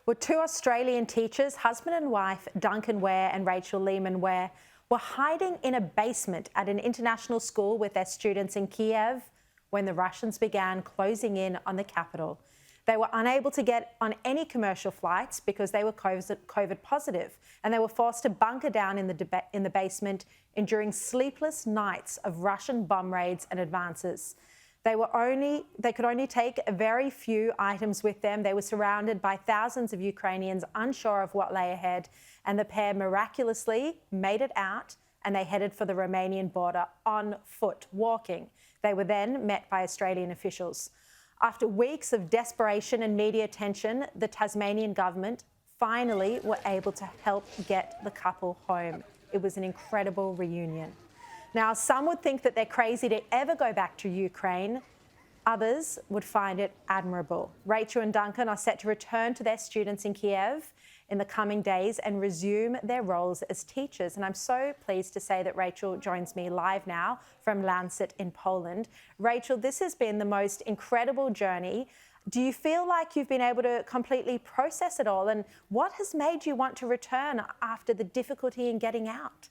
Well, two Australian teachers, husband and wife, Duncan Ware and Rachel Lehmann-Ware, were hiding in a basement at an international school with their students in Kiev when the Russians began closing in on the capital. They were unable to get on any commercial flights because they were COVID positive, and they were forced to bunker down in the basement, enduring sleepless nights of Russian bomb raids and advances. They could only take a very few items with them. They were surrounded by thousands of Ukrainians unsure of what lay ahead, and the pair miraculously made it out, and they headed for the Romanian border on foot, walking. They were then met by Australian officials. After weeks of desperation and media attention, the Tasmanian government finally were able to help get the couple home. It was an incredible reunion. Now, some would think that they're crazy to ever go back to Ukraine. Others would find it admirable. Rachel and Duncan are set to return to their students in Kiev in the coming days and resume their roles as teachers. And I'm so pleased to say that Rachel joins me live now from Lancet in Poland. Rachel, this has been the most incredible journey. Do you feel like you've been able to completely process it all? And what has made you want to return after the difficulty in getting out?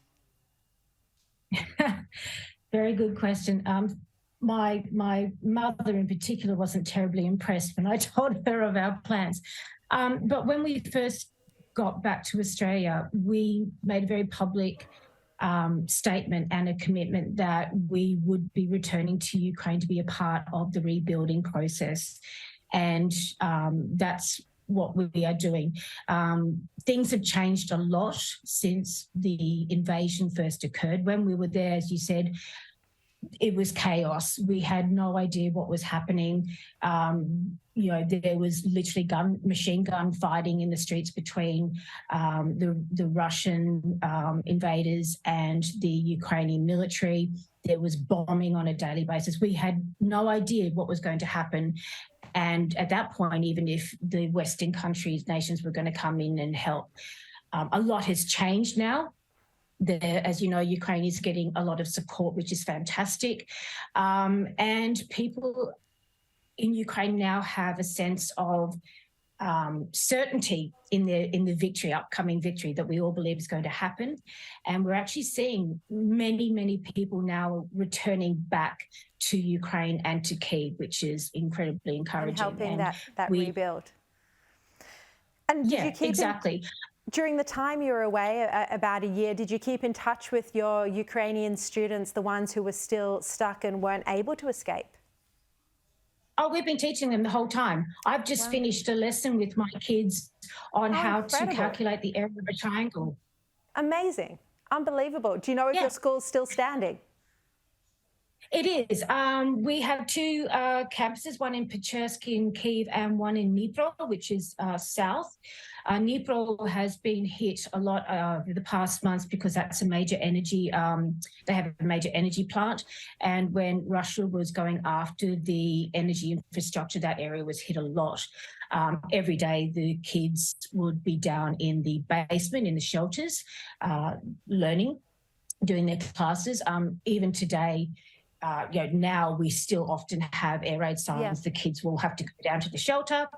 Very good question. My mother in particular wasn't terribly impressed when I told her of our plans. But when we first got back to Australia, we made a very public statement and a commitment that we would be returning to Ukraine to be a part of the rebuilding process. And that's what we are doing. Things have changed a lot since the invasion first occurred. When we were there, as you said, it was chaos. We had no idea what was happening. There was literally machine gun fighting in the streets between the Russian invaders and the Ukrainian military. There was bombing on a daily basis. We had no idea what was going to happen. And at that point, even if the Western countries, nations were going to come in and help, a lot has changed now. As you know, Ukraine is getting a lot of support, which is fantastic. And people in Ukraine now have a sense of certainty in the victory, upcoming victory that we all believe is going to happen. And we're actually seeing many people now returning back to Ukraine and to Kyiv, which is incredibly encouraging. And helping that rebuild. And did you keep exactly. During the time you were away, about a year, did you keep in touch with your Ukrainian students, the ones who were still stuck and weren't able to escape? Oh, we've been teaching them the whole time. I've just finished a lesson with my kids on how to calculate the area of a triangle. Amazing. Unbelievable. Do you know if your school's still standing? It is. We have two campuses, one in Pechersky in Kyiv and one in Dnipro, which is south. Dnipro has been hit a lot over the past months because that's a major energy, they have a major energy plant. And when Russia was going after the energy infrastructure, that area was hit a lot. Every day the kids would be down in the basement, in the shelters, learning, doing their classes. Even today, now we still often have air raid signs. The kids will have to go down to the shelter,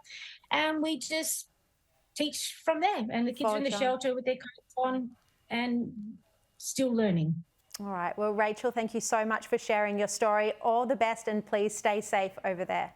and we just teach from there. And the kids are in the shelter with their coats on and still learning. All right. Well, Rachel, thank you so much for sharing your story. All the best, and please stay safe over there.